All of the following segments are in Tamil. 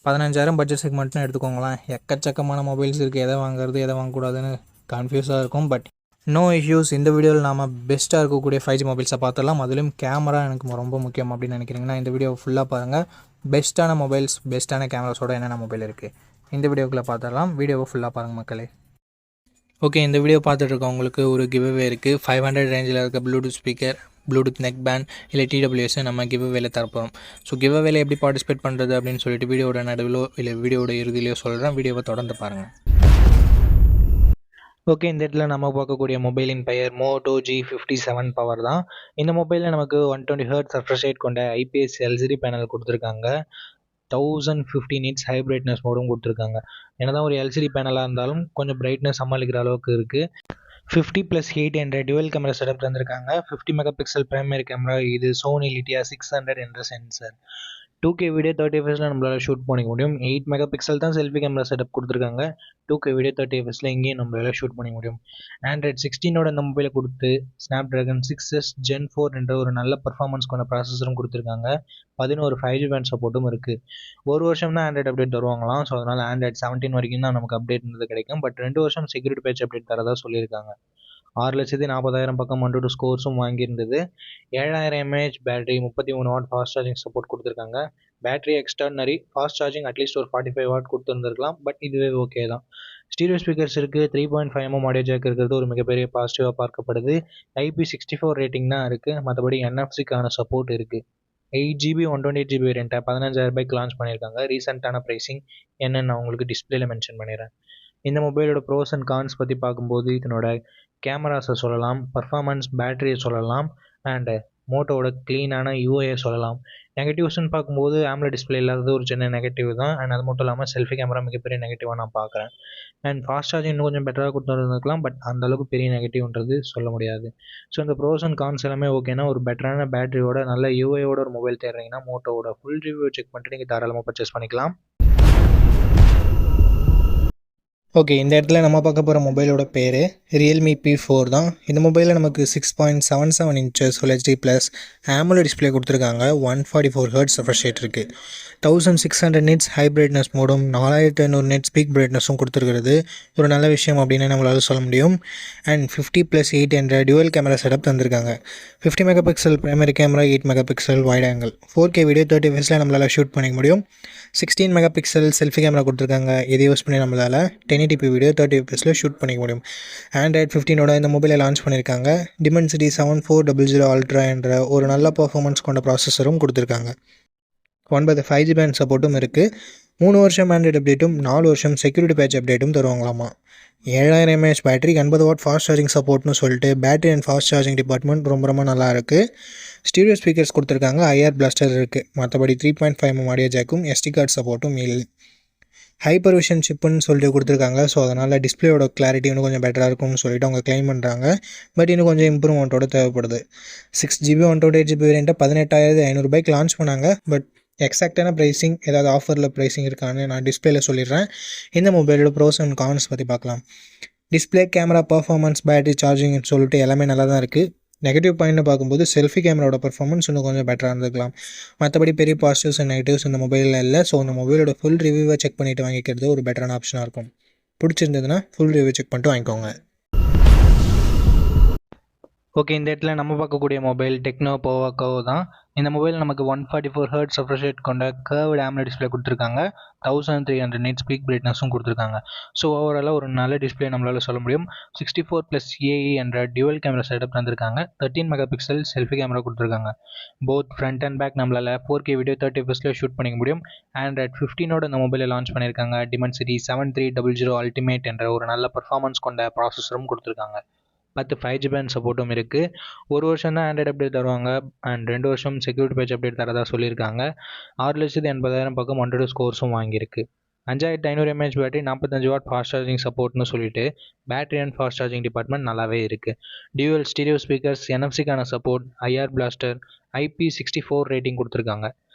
15,000 பட்ஜெட் செக்மெண்ட்னு எடுத்துக்கோங்களேன். எக்கச்சக்கமான மொபைல்ஸ் இருக்குது. எதை வாங்குறது எதை வாங்கக்கூடாதுன்னு கன்ஃபியூஸாக இருக்கும். But no issues. இந்த வீடியோவில் நாம் பெஸ்ட்டாக இருக்கக்கூடிய 5G மொபைல்ஸை பார்த்துடலாம். அதிலும் கேமரா எனக்கு ரொம்ப முக்கியம் அப்படின்னு நினைக்கிறீங்கன்னா இந்த வீடியோ ஃபுல்லாக பாருங்கள். பெஸ்ட்டான மொபைல்ஸ், பெஸ்ட்டான கேமராஸோட என்னென்ன மொபைல் இருக்குது இந்த வீடியோக்குள்ளே பார்த்துடலாம். வீடியோவை ஃபுல்லாக பாருங்கள் மக்களே. ஓகே, இந்த வீடியோ பார்த்துட்டு இருக்கவங்களுக்கு ஒரு கிவ்அவே இருக்குது. 500 ரேஞ்சில் இருக்க Bluetooth speaker, Bluetooth neck band இல்லை TWS நம்ம கிவ்அவேல தரப்போம். ஸோ கிவ்அவேல எப்படி பார்ட்டிசிபேட் பண்ணுறது அப்படின்னு சொல்லிட்டு வீடியோட நடுவிலோ இல்லை வீடியோட இறுதியிலையோ சொல்கிறேன். வீடியோவை தொடர்ந்து பாருங்கள். ஓகே, இந்த இடத்துல நம்ம பார்க்கக்கூடிய மொபைலின் பெயர் மோட்டோ G57 பவர் தான். இந்த மொபைலில் நமக்கு 120 Hz refresh rate கொண்ட IPS LCD பேனல் கொடுத்துருக்காங்க. 1050 nits ஹை பிரைட்னஸ் மோடும் கொடுத்துருக்காங்க. என்னதான் ஒரு LCD பேனலாக இருந்தாலும் கொஞ்சம் பிரைட்னஸ் சமாளிக்கிற அளவுக்கு இருக்குது. 50+8 என்ற டுவெல் கேமரா செட்டப் தந்திருக்காங்க. 50 மெகா பிக்சல் பிரைமரி கேமரா, இது சோனி லிட்டியா 600 என்ற சென்சர். 2K வீடியோ 30 fps நம்மளால் ஷூட் பண்ணிக்க முடியும். 8 மெகா பிக்சல் தான் செல்ஃபி கேமரா செட்டப் கொடுத்துருக்காங்க. 2K வீடியோ 30 fps இங்கேயும் நம்மளால் ஷூட் பண்ணிக்க முடியும். Android 16 இந்த மொபைலை கொடுத்து Snapdragon 6s Gen 4 என்ற ஒரு நல்ல பர்ஃபார்மன்ஸ் கொண்ட ப்ராசஸரும் கொடுத்துருக்காங்க. 11 5G பேண்ட் சப்போர்ட்டும் இருக்குது. ஒரு வருஷம் தான் ஆண்ட்ராய்டு அப்டேட் தருவாங்களாம். ஸோ அதனால் Android 17 வரைக்கும் தான் நமக்கு அப்டேட் கிடைக்கும். பட் 2 வருஷம் செக்யூரிட்டி பேட்ச் அப்டேட் தரதா சொல்லியிருக்காங்க. 6,40,000 பக்கம் 1 ஸ்கோர்ஸும் வாங்கியிருந்தது. 7000 mAh battery, 33 what fast charging support கொடுத்துருக்காங்க. பேட்டரி எக்ஸ்டர்னரி ஃபாஸ்ட் சார்ஜிங் அட்லீஸ்ட் ஒரு 45 வாட் கொடுத்துருந்துருக்கலாம். பட் இதுவே ஓகே தான். ஸ்டீரியோ ஸ்பீக்கர்ஸ் இருக்குது. 3.5mm ஆடியோ ஜாக் இருக்கிறது ஒரு மிகப்பெரிய பாசிட்டிவாக பார்க்கப்படுது. IP64 ரேட்டிங் தான் இருக்குது. மற்றபடி NFC-க்கான சப்போர்ட் இருக்குது. 8GB 128GB வேரியண்ட்டை 15,000 லான்ச் பண்ணியிருக்காங்க. ரீசெண்டான ப்ரைஸிங் என்னென்னு நான் உங்களுக்கு டிஸ்பிளேல மென்ஷன் பண்ணிடுறேன். இந்த மொபைலோட ப்ரோஸ் அண்ட் கான்ஸ் பற்றி பார்க்கும்போது இதனோட கேமராஸை சொல்லலாம், பர்ஃபார்மன்ஸ், பேட்டரியை சொல்லலாம், அண்டு மோட்டோவோட க்ளீனான யூஐயை சொல்லலாம். நெகட்டிவ்ஸ்ன்னு பார்க்கும்போது AMOLED டிஸ்பிளே இல்லாதது ஒரு சின்ன நெகட்டிவ் தான். அண்ட் அது மட்டும் இல்லாமல் செல்ஃபி கேமரா மிகப்பெரிய நெகட்டிவாக நான் பார்க்குறேன். அண்ட் ஃபாஸ்ட் சார்ஜிங் இன்னும் கொஞ்சம் பெட்டராக கொடுத்துருந்துருக்கலாம். பட் அந்தளவுக்கு பெரிய நெகட்டிவ்ன்றது சொல்ல முடியாது. ஸோ இந்த ப்ரோஸ் அண்ட் கான்ஸ் எல்லாமே ஓகேனா, ஒரு பெட்டரான பேட்டரியோட நல்ல யூஐயோட ஒரு மொபைல் தேடுறீங்கன்னா மோட்டோவோட ஃபுல் ரிவ்யூ செக் பண்ணிட்டு நீங்கள் தாராளமாக பர்ச்சேஸ் பண்ணிக்கலாம். ஓகே, இந்த இடத்துல நம்ம பார்க்க போகிற மொபைலோட பேர் Realme P4 தான். இந்த மொபைலில் நமக்கு 6.77 inches Full HD plus AMOLED display கொடுத்துருக்காங்க. 144 Hz refresh rate இருக்குது. 1600 nits ஹை பிரைட்னஸ் மோடும் 4500 nits பீக் பிரைட்னஸும் கொடுத்துருக்கிறது ஒரு நல்ல விஷயம் அப்படின்னு நம்மளால் சொல்ல முடியும். அண்ட் 50+8 என்ற டுவெல் கேமரா செட்டப் தந்திருக்காங்க. 50 mega pixel primary camera, 8 mega pixel wide angle, 4K video 30 fps நம்மளால் ஷூட் பண்ணிக்க முடியும். 16 மெகா பிக்சல் செல்ஃபி கேமரா கொடுத்துருக்காங்க. இதை யூஸ் பண்ணி நம்மளால் 1080p வீடியோ 30 fps ஷூட் பண்ணிக்க முடியும். Android 15 இந்த மொபைலை லான்ச் பண்ணியிருக்காங்க. Dimensity 7400 Ultra என்ற ஒரு நல்ல பர்ஃபார்மன்ஸ் கொண்ட ப்ராசஸரும் கொடுத்துருக்காங்க. 9 5G பேண்ட் சப்போர்ட்டும் இருக்குது. 3 வருஷம் ஆண்ட்ராய்டு அப்டேட்டும் 4 வருஷம் செக்யூரிட்டி பேட்ச் அப்டேட்டும் தருவாங்களாமா. 7000 mAh battery, 80 watt fast charging சப்போர்ட்னு சொல்லிட்டு battery and fast charging department ரொம்ப நல்லா இருக்குது. ஸ்டீரியோ ஸ்பீக்கர்ஸ் கொடுத்துருக்காங்க. IR பிளாஸ்டர் இருக்குது. மற்றபடி 3.5mm ஆடியோ ஜாக்கும் SD கார்டு சப்போர்ட்டும் இல்லை. ஹைப்பர் விஷன் சிப்புன்னு சொல்லிட்டு கொடுத்துருக்காங்க. ஸோ அதனால் டிஸ்பிளேயோட கிளாரிட்டி இன்னும் கொஞ்சம் பெட்டராக இருக்கும்னு சொல்லிட்டு அவங்க கிளைம் பண்ணுறாங்க. பட் இன்னும் கொஞ்சம் இம்ப்ரூவ்மெண்ட்டோட தேவைப்படுது. 6GB 128GB வேரியண்ட்டை 18,500 லான்ச் பண்ணாங்க. பட் எக்ஸாக்டான ப்ரைஸிங், ஏதாவது ஆஃபரில் ப்ரைஸிங் இருக்கான்னு நான் டிஸ்பிளேல சொல்லிடுறேன். இந்த மொபைலோட ப்ரோஸ் அண்ட் கான்ஸ் பற்றி பார்க்கலாம். டிஸ்பிளே, கேமரா, பர்ஃபார்மன்ஸ், பேட்டரி, சார்ஜிங்னு சொல்லிட்டு எல்லாமே நல்லா தான் இருக்குது. நெகட்டிவ் பாயிண்ட்னு பார்க்கும்போது செல்ஃபி கேமராவோட பர்ஃபார்மன்ஸ் இன்னும் கொஞ்சம் பெட்டராக இருந்துக்கலாம். மற்றபடி பெரிய பாசிட்டிவ்ஸ் அண்ட் நெகட்டிவ்ஸ் இந்த மொபைலில் இல்லை. ஸோ இந்த மொபைலோட ஃபுல் ரிவ்யூவை செக் பண்ணிவிட்டு வாங்கிக்கிறது ஒரு பெட்டரான ஆப்ஷனாக இருக்கும். பிடிச்சிருந்ததுன்னா ஃபுல் ரிவ்யூ செக் பண்ணிட்டு வாங்கிக்கோங்க. ஓகே, இந்த இடத்துல நம்ம பார்க்கக்கூடிய மொபைல் டெக்னோ போவாக்கோ தான். இந்த மொபைல் நமக்கு 144 Hz refresh rate கொண்ட கர்வ்டு AMOLED டிஸ்பிளே கொடுத்துருக்காங்க. 1300 nits பீக் பிரைட்னஸும் கொடுத்துருக்காங்க. ஸோ ஓவராலாக ஒரு நல்ல டிஸ்பிளே நம்மளால் சொல்ல முடியும். 64+AE என்ற டுவெல் கேமரா செட்டப் தந்திருக்காங்க. 13 மெகா பிக்சல் செல்ஃபி கேமரா கொடுத்துருக்காங்க. போத் ஃப்ரண்ட் அண்ட் பேக் நம்மளால் 4K வீடியோ 30 fps ஷூட் பண்ணிக்க முடியும். Android 15 இந்த மொபைலை லான்ச் பண்ணியிருக்காங்க. Dimensity 7300 Ultimate என்ற ஒரு நல்ல பர்ஃபார்மன்ஸ் கொண்ட ப்ராசஸரும் கொடுத்துருக்காங்க. 10 5G பேண்ட் சப்போர்ட்டும் இருக்குது. ஒரு வருஷம் தான் ஆண்ட்ராய்டு அப்டேட் தருவாங்க. அண்ட் 2 வருஷம் செக்யூரிட்டி பேட்ச் அப்டேட் தரதா சொல்லியிருக்காங்க. 6,80,000 பக்கம் 100 ஸ்கோர்ஸும் வாங்கியிருக்கு. 5500 mAh battery, 45 watt fast charging சப்போர்ட்னு சொல்லிட்டு battery and fast charging department நல்லாவே இருக்குது. டியூவல் ஸ்டீரியோ ஸ்பீக்கர்ஸ், NFC-க்கான support, IR blaster, IP64 rating கொடுத்துருக்காங்க.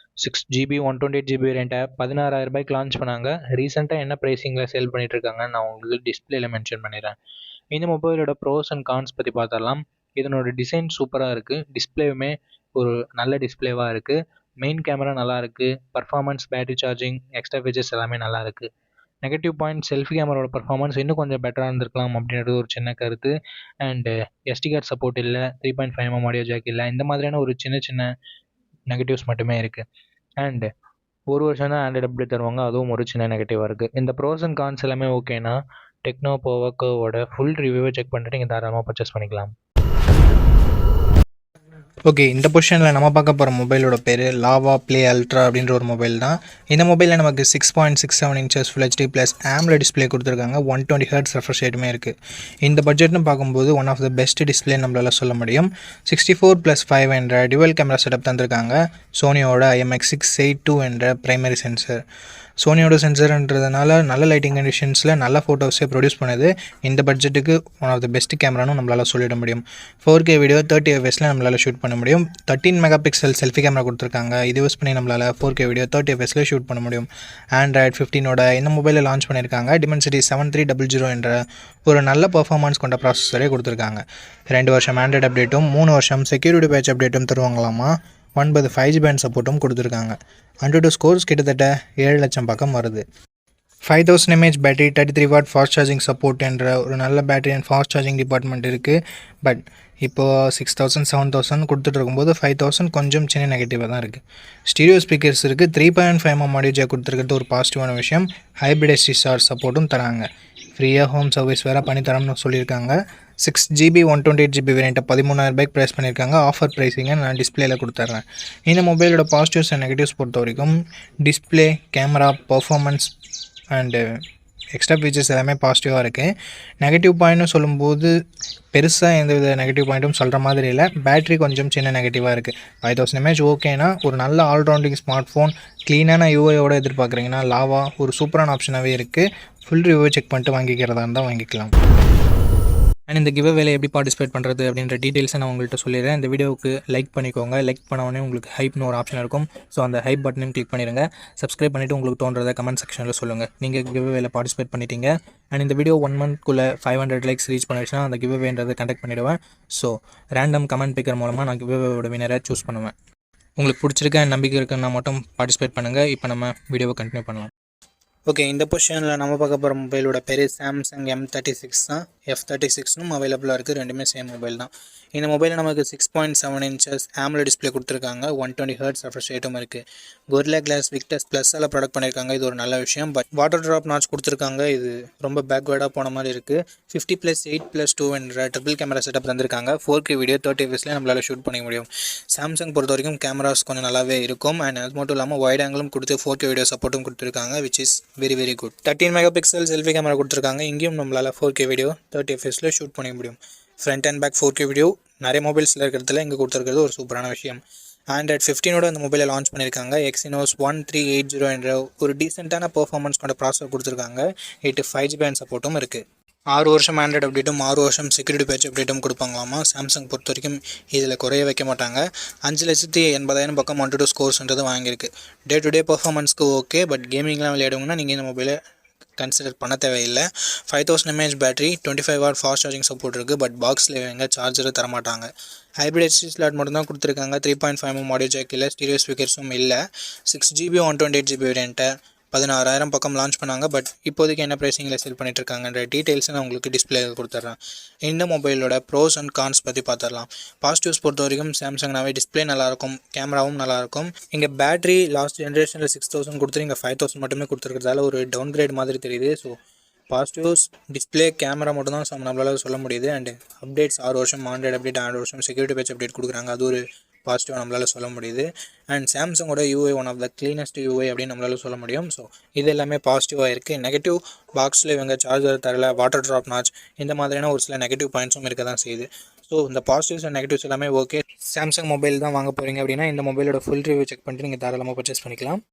6GB 128GB வேரியண்ட்டை 16,000 லான்ச் பண்ணாங்க. ரீசெண்டாக என்ன ப்ரைஸிங்கில் சேல் பண்ணிட்டு இருக்காங்கன்னு நான் உங்களுக்கு டிஸ்பிளேல மென்ஷன் பண்ணிடுறேன். இந்த மொபைலோட ப்ரோஸ் அண்ட் கான்ஸ் பற்றி பார்த்தரலாம். இதனோட டிசைன் சூப்பராக இருக்குது. டிஸ்பிளேவுமே ஒரு நல்ல டிஸ்பிளேவாக இருக்குது. மெயின் கேமரா நல்லாயிருக்கு, performance, battery charging, extra features எல்லாமே நல்லாயிருக்கு. நெகட்டிவ் பாயிண்ட் செல்ஃபி கேமராவோட பர்ஃபார்மன்ஸ் இன்னும் கொஞ்சம் பெட்டராக இருந்திருக்கலாம் அப்படின்றது ஒரு சின்ன கருத்து. அண்டு எஸ்டி கார்டு சப்போர்ட் இல்லை, 3.5mm ஆடியோ ஜாக் இல்லை, இந்த மாதிரியான ஒரு சின்ன சின்ன நெகட்டிவ்ஸ் மட்டுமே இருக்குது. அண்டு ஒரு வருஷம் தான் ஆண்ட்ராய்டு அப்டேட் தருவாங்க, அதுவும் ஒரு சின்ன நெகட்டிவாக இருக்குது. இந்த ப்ரோஸ் அண்ட் கான்ஸ் எல்லாமே ஓகேனா டெக்னோ போவோட ஃபுல் ரிவ்யூவை செக் பண்ணிட்டு நீங்கள் தாராளமாக பர்ச்சேஸ் பண்ணிக்கலாம். ஓகே, இந்த பொசிஷனில் நம்ம பார்க்க போகிற மொபைலோட பேர் லாவா ப்ளே அல்ட்ரா அப்படின்ற ஒரு மொபைல் தான். இந்த மொபைலில் நமக்கு 6.67 inches full HD plus AMOLED display கொடுத்துருக்காங்க. 120 Hz ரெஃப்ரெஷ் ரேட்டுமே இருக்குது. இந்த பட்ஜெட்னு பார்க்கும்போது one of the best display நம்மளால் சொல்ல முடியும். 64+5 என்ற டுவல் கேமரா செட்டப் தந்திருக்காங்க. சோனியோட IMX682 என்ற பிரைமரி சென்சர். சோனியோட சென்சர்ன்றதுனால நல்ல லைட்டிங் கண்டிஷன்ஸில் நல்ல ஃபோட்டோஸே ப்ரொடியூஸ் பண்ணுது. இந்த பட்ஜெட்டுக்கு ஒன் ஆஃப் த பெஸ்ட் கேமரானு நம்மளால் சொல்லிட முடியும். 4K வீடியோ 30 fps நம்மளால் ஷூட் பண்ண முடியும். 13 மெகாபிக்சல் செல்ஃபி கேமரா கொடுத்துருக்காங்க. இது யூஸ் பண்ணி நம்மளால் 4K வீடியோ 30 fps ஷூட் பண்ண முடியும். Android 15 இந்த மொபைலில் லான்ச் பண்ணியிருக்காங்க. Dimensity 7300 என்ற ஒரு நல்ல பர்ஃபார்மன்ஸ் கொண்ட ப்ராசஸரே கொடுத்துருக்காங்க. 2 வருஷம் ஆண்ட்ராய்டு அப்டேட்டும் 3 வருஷம் செக்யூரிட்டி பேட்ச் அப்டேட்டும் தருவாங்களாமா. 9 5G பேண்ட் சப்போர்ட்டும் கொடுத்துருக்காங்க. AnTuTu ஸ்கோர்ஸ் கிட்டத்தட்ட 7 லட்சம் பக்கம் வருது. 5000 mAh battery, 33 what fast charging support என்ற ஒரு நல்ல battery and fast charging department இருக்குது. பட் இப்போது 6000 7000 கொடுத்துட்டு இருக்கும்போது 5000 கொஞ்சம் சின்ன நெகட்டிவாக தான் இருக்குது. ஸ்டீரியோ ஸ்பீக்கர்ஸ் இருக்குது. 3.5mm ஆடியோ ஜாக் கொடுத்துருக்கிறது ஒரு பாசிட்டிவான விஷயம். ஹைப்ரிட் SD சப்போர்ட்டும் தராங்க. ஃப்ரீயாக ஹோம் சர்வீஸ் வேறு பண்ணித்தரோம்னு சொல்லியிருக்காங்க. 6GB 128GB வேரியண்ட்டை 13,000 ரூபாய்க்கு ப்ரைஸ் பண்ணியிருக்காங்க. ஆஃபர் ப்ரைஸிங்கை நான் டிஸ்பிளேயில் கொடுத்துட்றேன். இந்த மொபைலோட பாசிட்டிவ்ஸ் அண்ட் நெகட்டிவ்ஸ் பொறுத்த வரைக்கும் display, camera, performance and extra features எல்லாமே பாசிட்டிவாக இருக்குது. நெகட்டிவ் பாயிண்ட்னு சொல்லும்போது பெருசாக எந்த வித நெகட்டிவ் பாயிண்ட்டும் சொல்கிற மாதிரி இல்லை. பேட்ரி கொஞ்சம் சின்ன நெகட்டிவாக இருக்குது. 5000 mAh ஓகேனா ஒரு நல்ல ஆல்ரவுண்டிங் ஸ்மார்ட் ஃபோன், க்ளீனான யூஐயோடு எதிர்பார்க்குறீங்கன்னா லாவா ஒரு சூப்பரான ஆப்ஷனாகவே இருக்குது. ஃபுல் ரிவ்யூ செக் பண்ணிட்டு வாங்கிக்கிறதா இருந்தால் வாங்கிக்கலாம். அண்ட் இந்த கிவ் அவேல எப்படி பார்ட்டிசிபேட் பண்ணுறது அப்படின்ற டீட்டெயில்ஸை நான் உங்கள்கிட்ட சொல்லிடுறேன். இந்த வீடியோவுக்கு லைக் பண்ணிக்கோங்க. லைக் பண்ண உங்களுக்கு ஹைப்னு ஒரு ஆப்ஷன் இருக்கும். ஸோ அந்த ஹைப் பட்டனையும் கிளிக் பண்ணிடுங்க. சப்ஸ்கிரைப் பண்ணிவிட்டு உங்களுக்கு தோன்றதை கமெண்ட் செக்ஷனில் சொல்லுங்கள். நீங்கள் கிவ் அவேல பார்ட்டிசிபேட் பண்ணிட்டீங்க. அண்ட் இந்த வீடியோ 1 மந்த்க்குள்ளே 500 லைக்ஸ் ரீச் பண்ணிடுச்சுன்னா அந்த கிவ் அவேன்றது கண்டக்ட் பண்ணிவிடுவேன். ஸோ ரேண்டம் கமெண்ட் பிக்கர் மூலமாக நான் கிவ் அவேவோட வினரை சூஸ் பண்ணுவேன். உங்களுக்கு பிடிச்சிருக்க நம்பிக்கை இருக்குன்னா மட்டும் பார்ட்டிசிபேட் பண்ணுங்கள். இப்போ நம்ம வீடியோவை கண்டினியூ பண்ணலாம். ஓகே, இந்த பொசிஷனில் நம்ம பார்க்க போகிற மொபைலோட பேர் சாம்சங் M36 தான். F36னும் அவைலபிளாக இருக்குது. ரெண்டுமே சேம் மொபைல் தான். இந்த மொபைலில் நமக்கு 6.7 இன்ச்சஸ் AMOLED டிஸ்பிளே கொடுத்துருக்காங்க. 120 Hz ரெஃப்ரெஷ் ரேட்டும் இருக்குது. Gorilla Glass Victus Plus எல்லாம் ப்ராடக்ட் பண்ணியிருக்காங்க. இது ஒரு நல்ல விஷயம். பட் வாட்டர் ட்ராப் நாட்ச் கொடுத்துருக்காங்க. இது ரொம்ப பேக்வேர்டாக போன மாதிரி இருக்குது. 50+8+2 என்ற ட்ரிபிள் கேமரா செட்டப் தந்திருக்காங்க. 4K வீடியோ 30 fps நம்மளால் ஷூட் பண்ணிக்க முடியும். சாம்சங் பொறுத்த வரைக்கும் கேமராஸ் கொஞ்சம் நல்லாவே இருக்கும். அண்ட் அது மட்டும் இல்லாமல் வைட் ஆங்கிளும் கொடுத்து 4K வீடியோ சப்போர்ட்டும் கொடுத்துருக்காங்க, which is very good. 13 megapixel selfie camera கொடுத்துருக்காங்க. இங்கேயும் நம்மளால் 4K வீடியோ 30 fps ஷூட் பண்ணிக்க முடியும். Front and back 4K video நிறைய மொபைல்ஸில் இருக்கிறதுல இங்கே கொடுத்துருக்கிறது ஒரு சூப்பரான விஷயம். Android 15 இந்த மொபைலை லான்ச் பண்ணியிருக்காங்க. Exynos 1380 என்ற ஒரு டீசெண்டான பர்ஃபார்மன்ஸ் கொண்ட ப்ராசஸர் கொடுத்துருக்காங்க. 8 5G பேண்ட் சப்போர்ட்டும் இருக்குது. 6 வருஷம் ஆண்ட்ராய்டு அப்டேட்டும் 6 வருஷம் செக்யூரிட்டி பேட்ச் அப்டேட்டும் கொடுப்பாங்களாமா. சாம்சங் பொறுத்த வரைக்கும் இதில் குறைய வைக்க மாட்டாங்க. 5,80,000 பக்கம் AnTuTu ஸ்கோர்ஸ்ன்றது வாங்கியிருக்கு. டே டு டே பர்ஃபார்மன்ஸ்க்கு ஓகே. பட் கேமிங்லாம் விளையாடுங்கன்னா நீங்கள் இந்த மொபைலை கன்சிடர் பண்ண தேவையில்லை. 5000 mAh battery, 25 watt fast charging support இருக்குது. பட் பாக்ஸில் எங்கே சார்ஜரை தரமாட்டாங்க. ஹைப்ரிட் SD ஸ்லாட் மட்டும் தான் கொடுத்துருக்காங்க. 3.5mm ஆடியோ ஜாக் இல்லை. ஸ்டீரியோ ஸ்பீக்கர்ஸும் இல்லை. 6GB 128GB வேரியண்ட்டை 16,000 பக்கம் லான்ச் பண்ணாங்க. பட் இப்போதைக்கு என்ன ப்ரைஸிங்கில் செல் பண்ணிட்டுருக்காங்கன்ற டீட்டெயில்ஸை நான் உங்களுக்கு டிஸ்பிளேயில் கொடுத்துட்றேன். இந்த மொபைலோட ப்ரோஸ் அண்ட் கான்ஸ் பற்றி பார்த்துடலாம். பாசிட்டிவ்ஸ் பொறுத்த வரைக்கும் சாம்சங்னாவே டிஸ்பிளே நல்லாயிருக்கும், கேமராவும் நல்லாயிருக்கும். இங்கே பேட்டரி லாஸ்ட் ஜென்ரேஷனில் 6000 கொடுத்து இங்கே 5000 மட்டுமே கொடுத்துருக்கிறதால ஒரு டவுன் கிரேட் மாதிரி தெரியுது. ஸோ பாசிட்டிவ்ஸ் டிஸ்பிளே, கேமரா மட்டும் தான் நம்மளால் சொல்ல முடியுது. அண்டு அப்டேட்ஸ் 6 வருஷம் ஆண்ட்ராய்டு அப்டேட், 6 வருஷம் செக்யூரிட்டி பேட்ச் அப்டேட் கொடுக்குறாங்க. அது ஒரு பாசிட்டிவாக நம்மளால் சொல்ல முடியுது. அண்ட் சாம்சங்கோட UI one of the cleanest UI அப்படின்னு நம்மளால் சொல்ல முடியும். ஸோ இது எல்லாமே பாசிட்டிவாக இருக்குது. நெகட்டிவ் பாக்ஸில் இவங்க சார்ஜர் தரல, வாட்டர் ட்ராப் நாட்ச், இந்த மாதிரியான ஒரு சில நெகட்டிவ் பாயிண்ட்ஸும் இருக்க தான் செய்யுது. ஸோ இந்த பாசிட்டிவ்ஸ் அண்ட் நெகட்டிவ்ஸ் எல்லாமே ஓகே. சாம்சங் மொபைல் தான் வாங்க போகிறீங்க அப்படின்னா இந்த மொபைலோட ஃபுல் ரிவ்யூ செக் பண்ணிட்டு நீங்கள் தாராளமாக பர்ச்சேஸ் பண்ணிக்கலாம்.